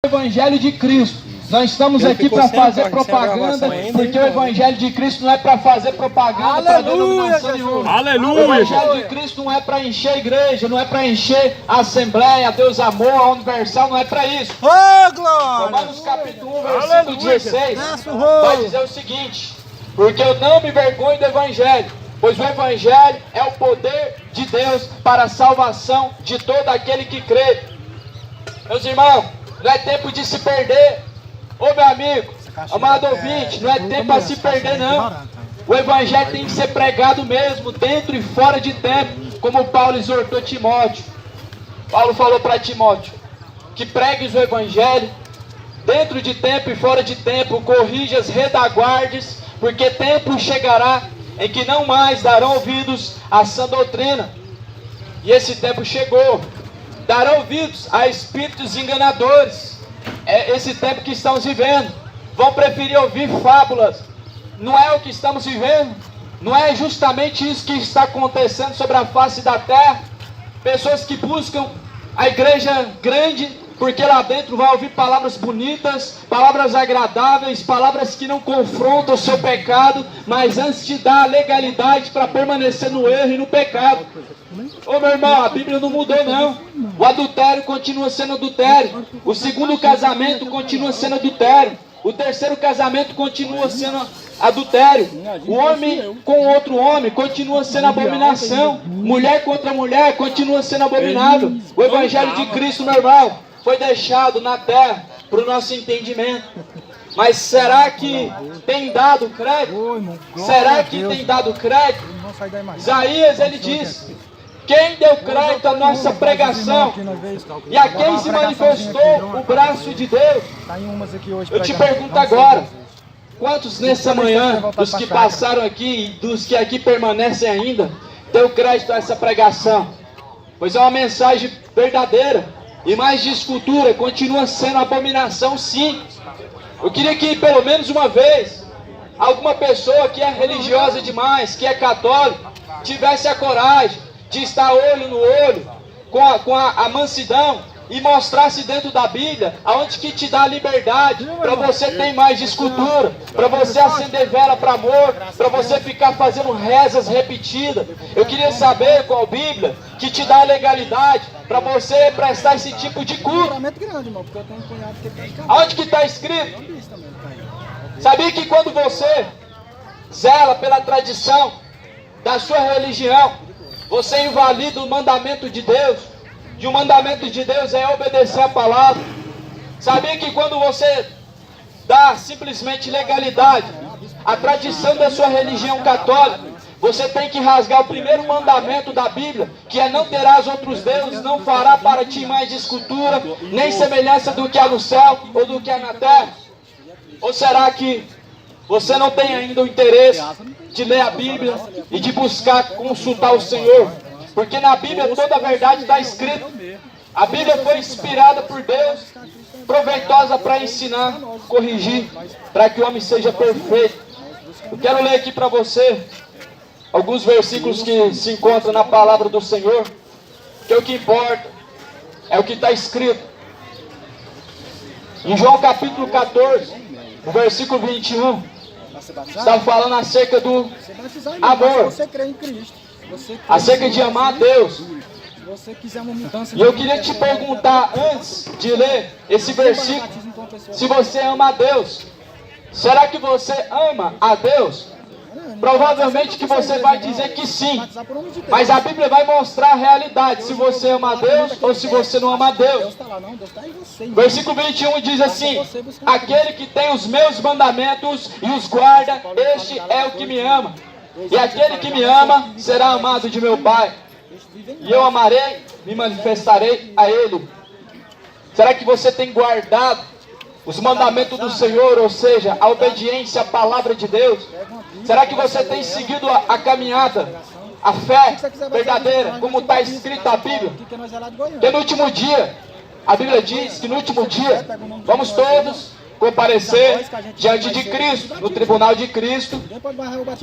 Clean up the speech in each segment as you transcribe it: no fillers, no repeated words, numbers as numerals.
Evangelho de Cristo. Nós estamos aqui para fazer propaganda, porque o Evangelho de Cristo não é para fazer propaganda para denominação nenhuma. Aleluia! O Evangelho de Cristo não é para encher a igreja, não é para encher a Assembleia, a Deus Amor, a Universal, não é para isso. Oh, glória! Romanos capítulo 1, versículo 16, vai dizer o seguinte: porque eu não me vergonho do Evangelho, pois o Evangelho é o poder de Deus para a salvação de todo aquele que crê. Meus irmãos, não é tempo de se perder. Ô meu amigo, amado ouvinte, não é tempo para se perder não. O Evangelho tem que ser pregado mesmo, dentro e fora de tempo, como Paulo exortou Timóteo. Paulo falou para Timóteo que pregues o Evangelho dentro de tempo e fora de tempo, corrijas, redaguardes, porque tempo chegará em que não mais darão ouvidos à sã doutrina. E esse tempo chegou. Darão ouvidos a espíritos enganadores. É esse tempo que estamos vivendo. Vão preferir ouvir fábulas. Não é o que estamos vivendo? Não é justamente isso que está acontecendo sobre a face da terra? Pessoas que buscam a igreja grande, porque lá dentro vai ouvir palavras bonitas, palavras agradáveis, palavras que não confrontam o seu pecado, mas antes de dar a legalidade para permanecer no erro e no pecado. Ô meu irmão, a Bíblia não mudou não. O adultério continua sendo adultério. O segundo casamento continua sendo adultério. O terceiro casamento continua sendo adultério. O homem com outro homem continua sendo abominação. Mulher contra mulher continua sendo abominável. O Evangelho de Cristo, meu irmão, foi deixado na terra para o nosso entendimento. Mas será que tem dado crédito? Será que tem dado crédito? Isaías, ele diz: quem deu crédito à nossa pregação? E a quem se manifestou o braço de Deus? Eu te pergunto agora, quantos nessa manhã, dos que passaram aqui e dos que aqui permanecem ainda, deu crédito a essa pregação? Pois é uma mensagem verdadeira. E mais de escultura, continua sendo abominação, sim. Eu queria que pelo menos uma vez alguma pessoa que é religiosa demais, que é católica, tivesse a coragem de estar olho no olho com a mansidão e mostrasse dentro da Bíblia aonde que te dá a liberdade para você ter mais de escultura, para você acender vela para amor, para você ficar fazendo rezas repetidas. Eu queria saber qual Bíblia que te dá a legalidade para você prestar esse tipo de culto. Aonde que está escrito? Sabia que quando você zela pela tradição da sua religião, você invalida o mandamento de Deus? E o mandamento de Deus é obedecer a palavra. Sabia que quando você dá simplesmente legalidade à tradição da sua religião católica, você tem que rasgar o primeiro mandamento da Bíblia, que é: não terás outros deuses, não fará para ti mais de escultura, nem semelhança do que há no céu ou do que há na terra? Ou será que você não tem ainda o interesse de ler a Bíblia e de buscar consultar o Senhor? Porque na Bíblia toda a verdade está escrita. A Bíblia foi inspirada por Deus, proveitosa para ensinar, corrigir, para que o homem seja perfeito. Eu quero ler aqui para você alguns versículos que se encontram na palavra do Senhor, que é o que importa, é o que está escrito. Em João capítulo 14, no versículo 21, está falando acerca do amor, acerca de amar a Deus. E eu queria te perguntar, antes de ler esse versículo, se você ama a Deus. Será que você ama a Deus? Provavelmente que você vai dizer que sim, mas a Bíblia vai mostrar a realidade, se você ama a Deus ou se você não ama a Deus. Versículo 21 diz assim: aquele que tem os meus mandamentos e os guarda, este é o que me ama. E aquele que me ama será amado de meu Pai, e eu amarei, me manifestarei a Ele. Será que você tem guardado os mandamentos do Senhor, ou seja, a obediência à palavra de Deus? Será que você tem seguido a caminhada, a fé verdadeira, como está escrito na Bíblia? Que no último dia, a Bíblia diz que no último dia, vamos todos comparecer diante de Cristo, no tribunal de Cristo.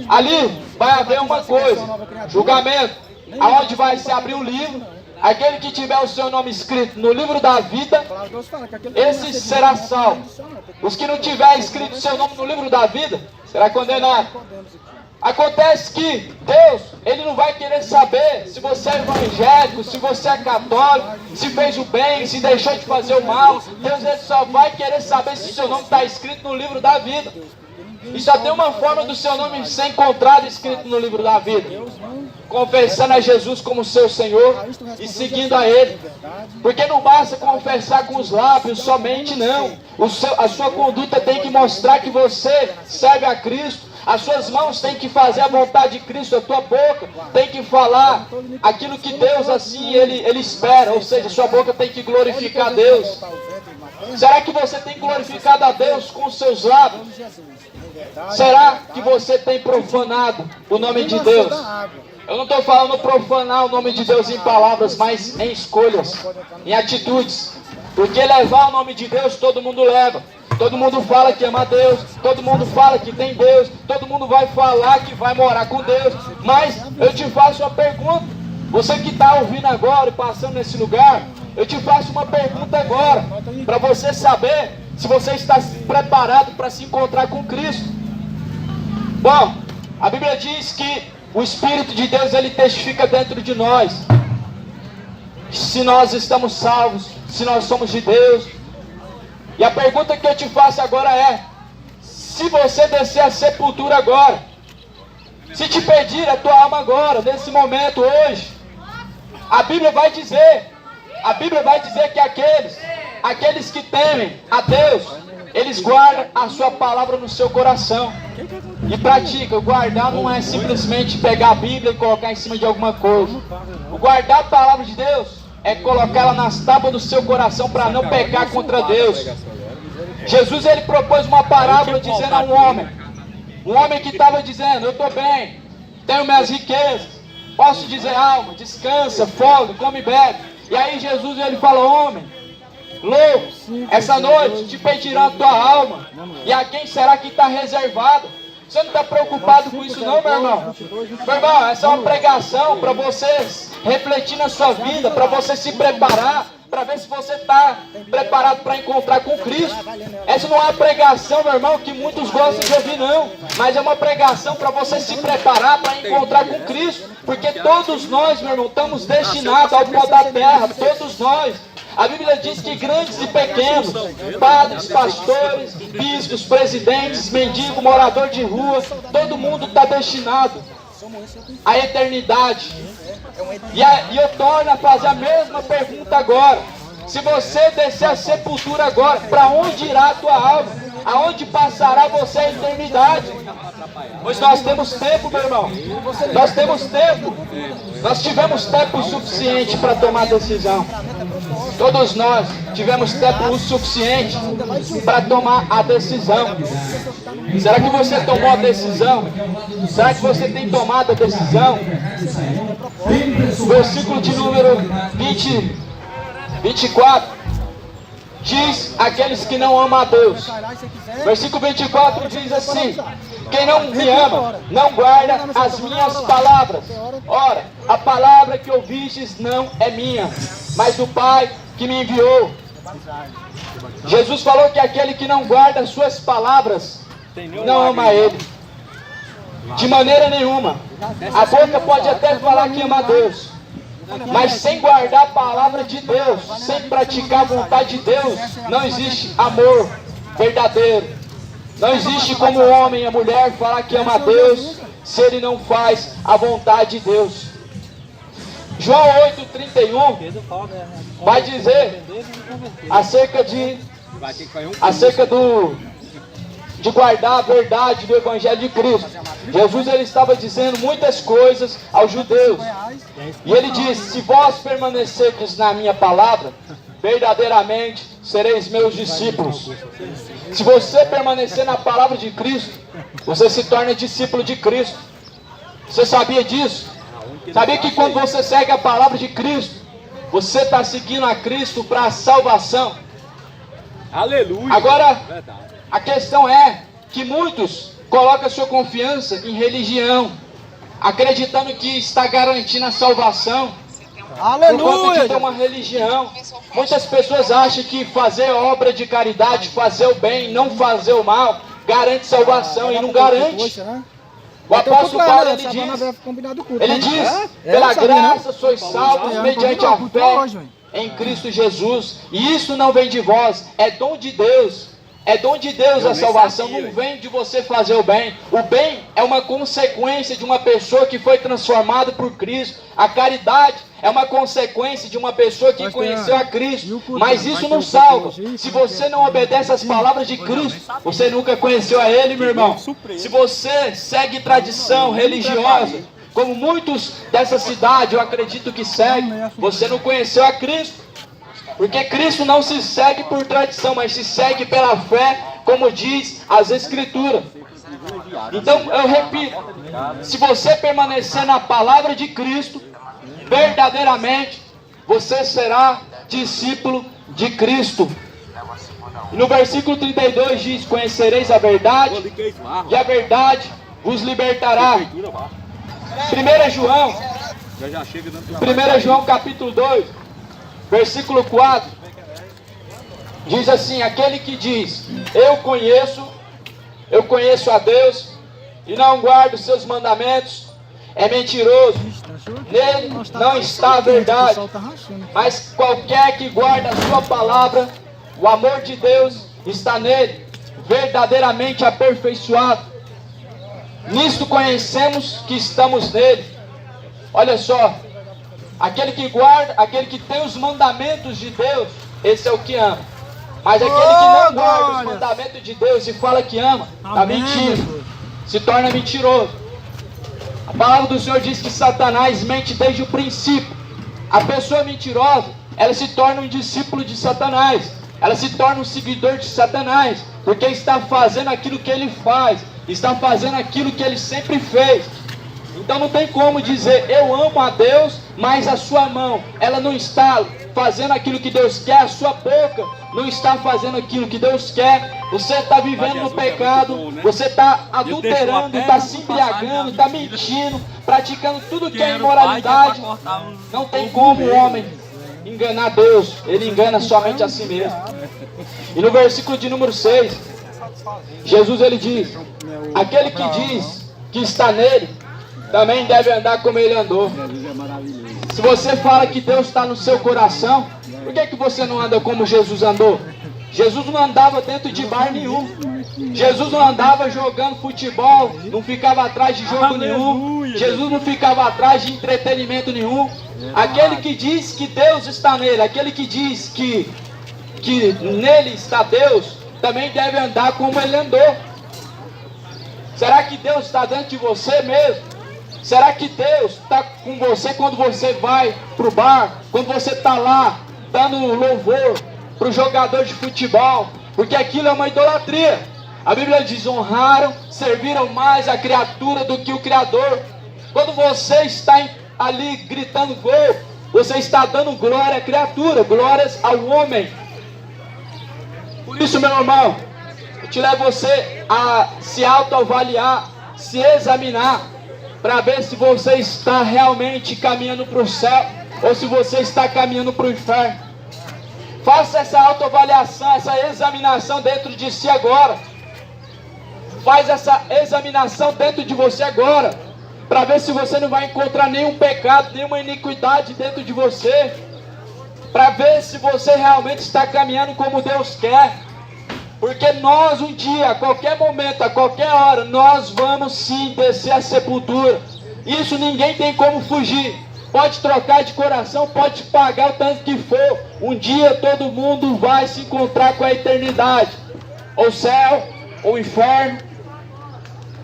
Ali vai haver uma coisa, julgamento, aonde vai se abrir um livro, aquele que tiver o seu nome escrito no livro da vida, esse será salvo. Os que não tiver escrito o seu nome no livro da vida, será condenado. Acontece que Deus, Ele não vai querer saber se você é evangélico, se você é católico, se fez o bem, se deixou de fazer o mal. Deus, Ele só vai querer saber se o seu nome está escrito no livro da vida. E só tem uma forma do seu nome ser encontrado escrito no livro da vida: confessando a Jesus como seu Senhor e seguindo a Ele. Porque não basta confessar com os lábios somente, não. A sua conduta tem que mostrar que você serve a Cristo. As suas mãos têm que fazer a vontade de Cristo. A tua boca tem que falar aquilo que Deus assim Ele espera. Ou seja, a sua boca tem que glorificar a Deus. Será que você tem glorificado a Deus com os seus lábios? Será que você tem profanado o nome de Deus? Eu não estou falando profanar o nome de Deus em palavras, mas em escolhas, em atitudes. Porque levar o nome de Deus todo mundo leva. Todo mundo fala que ama Deus, todo mundo fala que tem Deus, todo mundo vai falar que vai morar com Deus. Mas eu te faço uma pergunta, você que está ouvindo agora e passando nesse lugar, eu te faço uma pergunta agora, para você saber se você está preparado para se encontrar com Cristo. Bom, a Bíblia diz que o Espírito de Deus, Ele testifica dentro de nós se nós estamos salvos, se nós somos de Deus. E a pergunta que eu te faço agora é: se você descer a sepultura agora, se te pedir a tua alma agora, nesse momento, hoje, a Bíblia vai dizer que aqueles que temem a Deus, eles guardam a sua palavra no seu coração e praticam. Guardar não é simplesmente pegar a Bíblia e colocar em cima de alguma coisa. O guardar a palavra de Deus é colocá-la nas tábuas do seu coração para não pecar contra Deus. Jesus, Ele propôs uma parábola dizendo a um homem que estava dizendo: eu estou bem, tenho minhas riquezas, posso dizer alma, descansa, folga, come e bebe. E aí Jesus, Ele falou: homem, louco, essa noite te pedirão a tua alma, e a quem será que está reservado? Você não está preocupado com isso não, meu irmão? Meu irmão, essa é uma pregação para você refletir na sua vida, para você se preparar, para ver se você está preparado para encontrar com Cristo. Essa não é uma pregação, meu irmão, que muitos gostam de ouvir, não. Mas é uma pregação para você se preparar para encontrar com Cristo. Porque todos nós, meu irmão, estamos destinados ao pó da terra. Todos nós. A Bíblia diz que grandes e pequenos, padres, pastores, bispos, presidentes, mendigos, morador de rua, todo mundo está destinado à eternidade. E eu torno a fazer a mesma pergunta agora. Se você descer a sepultura agora, para onde irá a tua alma? Aonde passará você a eternidade? Pois nós temos tempo, meu irmão. Nós temos tempo. Nós tivemos tempo suficiente para tomar decisão. Todos nós tivemos tempo o suficiente para tomar a decisão. Será que você tomou a decisão? Será que você tem tomado a decisão? Versículo de número 24 diz: aqueles que não amam a Deus. Versículo 24 diz assim: quem não me ama, não guarda as minhas palavras. Ora, a palavra que ouvistes não é minha, mas do Pai que me enviou. Jesus falou que aquele que não guarda as suas palavras não ama Ele, de maneira nenhuma. A boca pode até falar que ama a Deus, mas sem guardar a palavra de Deus, sem praticar a vontade de Deus, não existe amor verdadeiro. Não existe como o homem e a mulher falar que ama a Deus se ele não faz a vontade de Deus. João 8,31 vai dizer acerca de guardar a verdade do Evangelho de Cristo. Jesus, ele estava dizendo muitas coisas aos judeus. E ele disse: se vós permanecerdes na minha palavra, verdadeiramente sereis meus discípulos. Se você permanecer na palavra de Cristo, você se torna discípulo de Cristo. Você sabia disso? Sabia que quando você segue a palavra de Cristo, você está seguindo a Cristo para a salvação? Aleluia! Agora, a questão é que muitos colocam sua confiança em religião, acreditando que está garantindo a salvação. Por conta de ter uma religião. Muitas pessoas acham que fazer obra de caridade, fazer o bem, não fazer o mal, garante salvação, e não garante. O apóstolo Paulo, ele diz, pela graça sois salvos mediante a fé em Cristo Jesus. E isso não vem de vós, é dom de Deus. É dom de Deus a salvação, não vem de você fazer o bem. O bem é uma consequência de uma pessoa que foi transformada por Cristo. A caridade é uma consequência de uma pessoa que conheceu a Cristo. Mas isso não salva. Se você não obedece às palavras de Cristo, você nunca conheceu a Ele, meu irmão. Se você segue tradição religiosa, como muitos dessa cidade, eu acredito que seguem, você não conheceu a Cristo. Porque Cristo não se segue por tradição, mas se segue pela fé, como diz as Escrituras. Então, eu repito, se você permanecer na palavra de Cristo, verdadeiramente, você será discípulo de Cristo. E no versículo 32 diz, conhecereis a verdade, e a verdade vos libertará. 1 João capítulo 2, versículo 4, diz assim, aquele que diz, eu conheço a Deus, e não guardo os seus mandamentos, é mentiroso, nele não está a verdade. Mas qualquer que guarda a sua palavra, o amor de Deus está nele, verdadeiramente aperfeiçoado. Nisto conhecemos que estamos nele. Olha só, aquele que guarda, aquele que tem os mandamentos de Deus, esse é o que ama. Mas aquele que não guarda os mandamentos de Deus e fala que ama, está mentindo, se torna mentiroso. A palavra do Senhor diz que Satanás mente desde o princípio. A pessoa mentirosa, ela se torna um discípulo de Satanás, ela se torna um seguidor de Satanás, porque está fazendo aquilo que ele faz, está fazendo aquilo que ele sempre fez. Então não tem como dizer, eu amo a Deus, mas a sua mão, ela não está fazendo aquilo que Deus quer, a sua boca não está fazendo aquilo que Deus quer, você está vivendo no pecado, você está adulterando, está se embriagando, está mentindo, praticando tudo que é imoralidade. Não tem como o homem enganar Deus, ele engana somente a si mesmo. E no versículo de número 6, Jesus ele diz, aquele que diz que está nele, também deve andar como ele andou. Se você fala que Deus está no seu coração, por que você não anda como Jesus andou? Jesus não andava dentro de bar nenhum. Jesus não andava jogando futebol, não ficava atrás de jogo nenhum. Jesus não ficava atrás de entretenimento nenhum. Aquele que diz que Deus está nele, aquele que diz que nele está Deus, também deve andar como ele andou. Será que Deus está dentro de você mesmo? Será que Deus está com você quando você vai para o bar, quando você está lá dando louvor para o jogador de futebol? Porque aquilo é uma idolatria. A Bíblia diz, honraram, serviram mais a criatura do que o Criador. Quando você está ali gritando gol, você está dando glória à criatura, glórias ao homem. Por isso, meu irmão, eu te levo você a se autoavaliar, se examinar, para ver se você está realmente caminhando para o céu ou se você está caminhando para o inferno. Faça essa autoavaliação, essa examinação dentro de si agora. Faz essa examinação dentro de você agora, para ver se você não vai encontrar nenhum pecado, nenhuma iniquidade dentro de você, para ver se você realmente está caminhando como Deus quer. Porque nós um dia, a qualquer momento, a qualquer hora, nós vamos sim descer à sepultura. Isso ninguém tem como fugir. Pode trocar de coração, pode pagar o tanto que for. Um dia todo mundo vai se encontrar com a eternidade. Ou céu, ou inferno.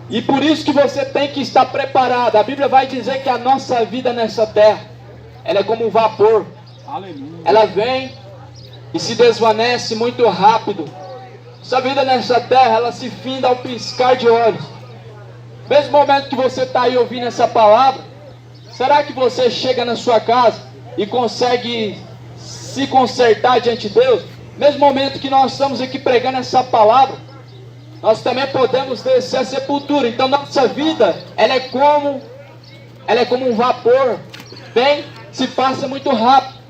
E por isso que você tem que estar preparado. A Bíblia vai dizer que a nossa vida nessa terra, ela é como um vapor. Aleluia. Ela vem e se desvanece muito rápido. Sua vida nessa terra, ela se finda ao piscar de olhos. Mesmo momento que você está aí ouvindo essa palavra, será que você chega na sua casa e consegue se consertar diante de Deus? Mesmo momento que nós estamos aqui pregando essa palavra, nós também podemos descer à sepultura. Então nossa vida, ela é como um vapor, vem se passa muito rápido.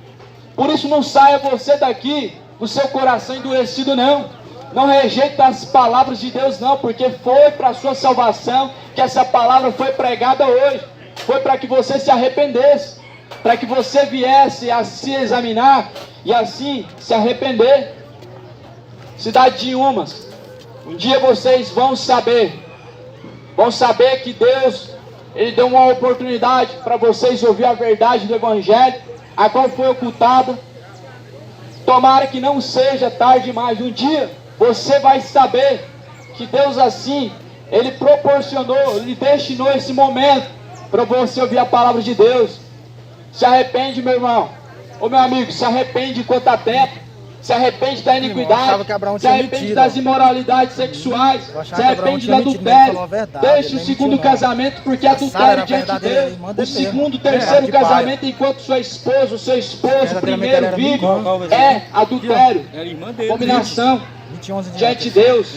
Por isso não saia você daqui com seu coração endurecido, não. Não rejeita as palavras de Deus, não, porque foi para a sua salvação que essa palavra foi pregada hoje. Foi para que você se arrependesse, para que você viesse a se examinar e assim se arrepender. Cidade de Umas, um dia vocês vão saber que Deus, Ele deu uma oportunidade para vocês ouvir a verdade do Evangelho, a qual foi ocultada. Tomara que não seja tarde demais. Um dia você vai saber que Deus assim, Ele proporcionou, Ele destinou esse momento para você ouvir a palavra de Deus. Se arrepende, meu irmão, ô meu amigo, se arrepende enquanto há tempo. Se arrepende da iniquidade, se arrepende das imoralidades sexuais, se arrepende do adultério, deixe o segundo casamento, porque é adultério diante de Deus. O segundo, terceiro casamento, enquanto sua esposa, o seu esposo, primeiro vive, é adultério, abominação diante de Deus.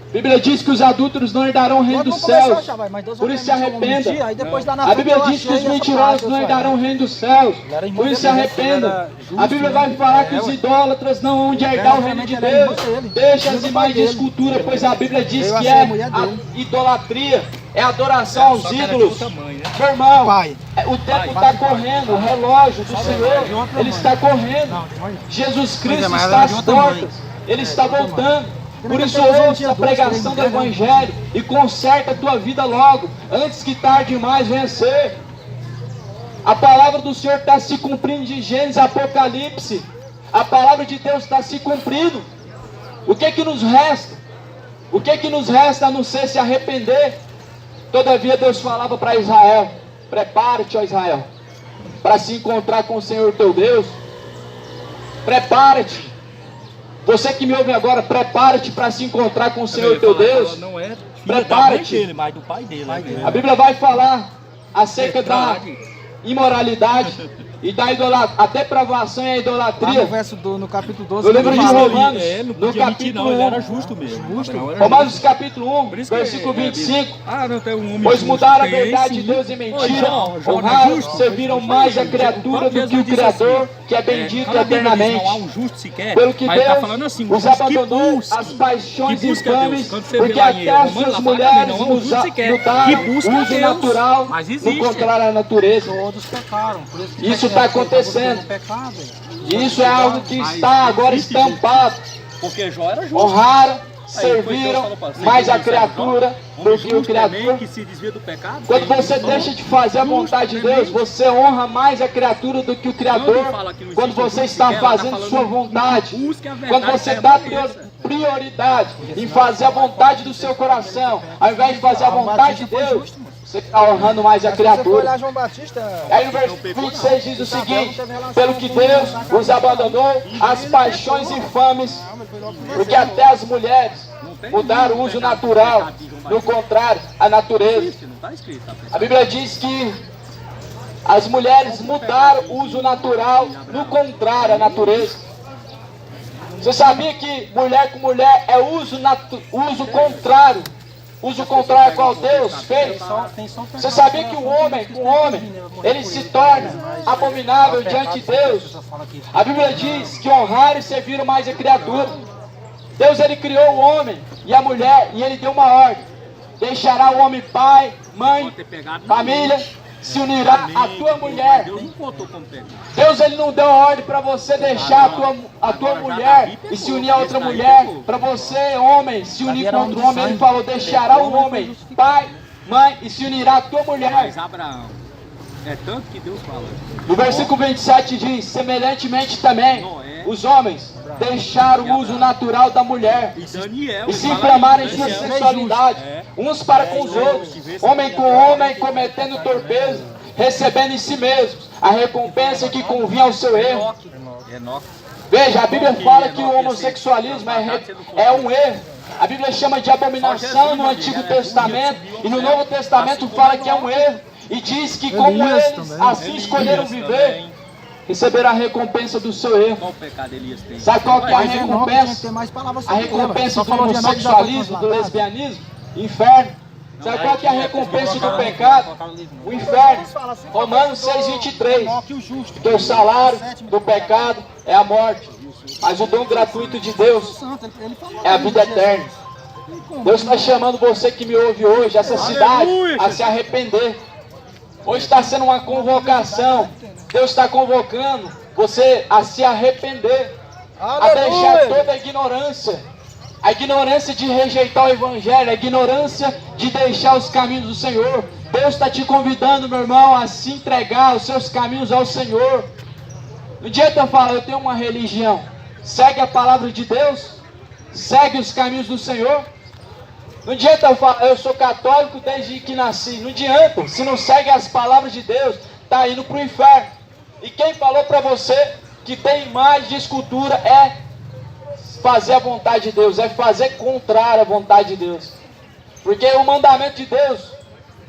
A Bíblia diz que os adúlteros não herdarão o reino dos céus. Por isso se arrependa. A Bíblia diz que os mentirosos não herdarão o reino dos céus. Por isso se arrependa. A Bíblia vai falar que os idólatras não hão de herdar o reino de Deus. Deixa as imagens de escultura, pois a Bíblia diz que é a idolatria, é adoração aos ídolos. Meu irmão, o tempo está correndo, o relógio do Senhor, ele está correndo. Jesus Cristo está às portas, ele está voltando. Por isso ouça a pregação do Evangelho e conserta a tua vida logo, antes que tarde demais vencer. A palavra do Senhor está se cumprindo de Gênesis a Apocalipse. A palavra de Deus está se cumprindo. O que que nos resta? O que que nos resta a não ser se arrepender? Todavia Deus falava para Israel: prepara-te, ó Israel, para se encontrar com o Senhor teu Deus. Prepara-te. Você que me ouve agora, prepara-te para se encontrar com o Senhor teu Deus. Prepara-te. A Bíblia vai falar acerca da imoralidade e da idolatria, a depravação e a idolatria. No capítulo 12, no livro de Romanos, no capítulo 1, ele era justo mesmo. Romanos capítulo 1, versículo 25. Pois mudaram a verdade de Deus em mentira, honraram, serviram mais a criatura do que o Criador, que é bendito eternamente. Pelo que Deus os abandonou as paixões infames, porque até as suas mulheres mudaram o uso natural no contrário à natureza. Todos pecaram. Isso está acontecendo. Isso é algo que está agora estampado. Porque Jó era justo. Honraram, serviram mais a criatura do que o Criador. Quando você deixa de fazer a vontade de Deus, você honra mais a criatura do que o Criador. Quando você está fazendo sua vontade, quando você dá prioridade em fazer a vontade do seu coração, ao invés de fazer a vontade de Deus, você está honrando mais a criatura. Aí no versículo 26 diz o seguinte: pelo que Deus os abandonou as paixões infames, porque até as mulheres mudaram o uso natural, no contrário à natureza. A Bíblia diz que as mulheres mudaram o uso natural, no contrário à natureza. Você sabia que mulher com mulher é uso contrário? Uso contrário ao qual Deus fez. Você sabia que o homem com homem, ele se torna abominável diante de Deus? A Bíblia diz que honraram e serviram mais a criatura. Deus, ele criou o homem e a mulher, e ele deu uma ordem: deixará o homem pai, mãe, família, se unirá à tua mulher. Deus, ele não deu a ordem para você deixar a tua mulher e se unir a outra mulher. Para você, homem, se unir com outro homem. Ele falou: deixará o homem pai, mãe e se unirá à tua mulher. Mas Abraão, é tanto que Deus fala. No versículo 27 diz: semelhantemente também os homens deixaram o uso natural da mulher e se inflamaram em sua sexualidade, uns para com os outros, homem com homem, cometendo torpeza, recebendo em si mesmos a recompensa que convinha ao seu erro. Veja, a Bíblia fala que o homossexualismo é um erro. A Bíblia chama de abominação no Antigo Testamento, e no Novo Testamento fala que é um erro, e diz que como eles assim escolheram viver, receberá a recompensa do seu erro. Qual pecado Elias tem? Sabe qual que é a recompensa? A recompensa do homossexualismo, do lesbianismo? Inferno. Sabe qual que é a recompensa do pecado? O inferno. Romanos 6:23. Porque o salário do pecado é a morte, mas o dom gratuito de Deus é a vida eterna. Deus está chamando você que me ouve hoje, essa cidade, a se arrepender. Hoje está sendo uma convocação. Deus está convocando você a se arrepender, a deixar toda a ignorância de rejeitar o Evangelho, a ignorância de deixar os caminhos do Senhor. Deus está te convidando, meu irmão, a se entregar os seus caminhos ao Senhor. Não adianta falar, eu tenho uma religião. Segue a palavra de Deus, segue os caminhos do Senhor. Não adianta falar, eu sou católico desde que nasci. Não adianta, se não segue as palavras de Deus, está indo para o inferno. E quem falou para você que ter imagem de escultura é fazer a vontade de Deus, é fazer contrário à vontade de Deus? Porque o mandamento de Deus,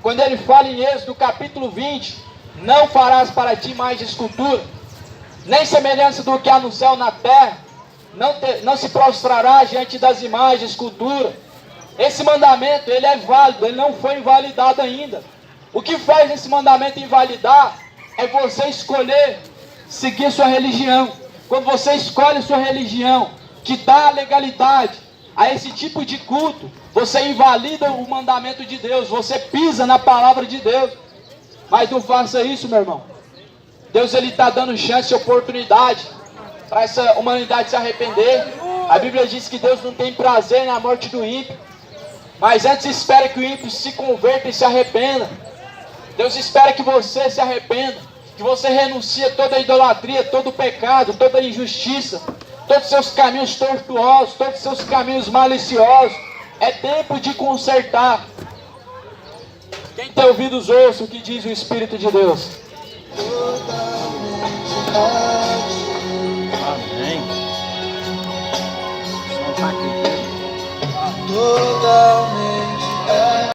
quando ele fala em Êxodo capítulo 20, não farás para ti imagem de escultura, nem semelhança do que há no céu na terra, não se prostrará diante das imagens de escultura. Esse mandamento, ele é válido, ele não foi invalidado ainda. O que faz esse mandamento invalidar é você escolher seguir sua religião. Quando você escolhe sua religião, que dá legalidade a esse tipo de culto, você invalida o mandamento de Deus, você pisa na palavra de Deus. Mas não faça isso, meu irmão. Deus, ele está dando chance e oportunidade para essa humanidade se arrepender. A Bíblia diz que Deus não tem prazer na morte do ímpio, mas antes espera que o ímpio se converta e se arrependa. Deus espera que você se arrependa, que você renuncie a toda a idolatria, todo o pecado, toda a injustiça, todos os seus caminhos tortuosos, todos os seus caminhos maliciosos. É tempo de consertar. Quem tem ouvidos ouça o que diz o Espírito de Deus. Amém. Só tá aqui. Toda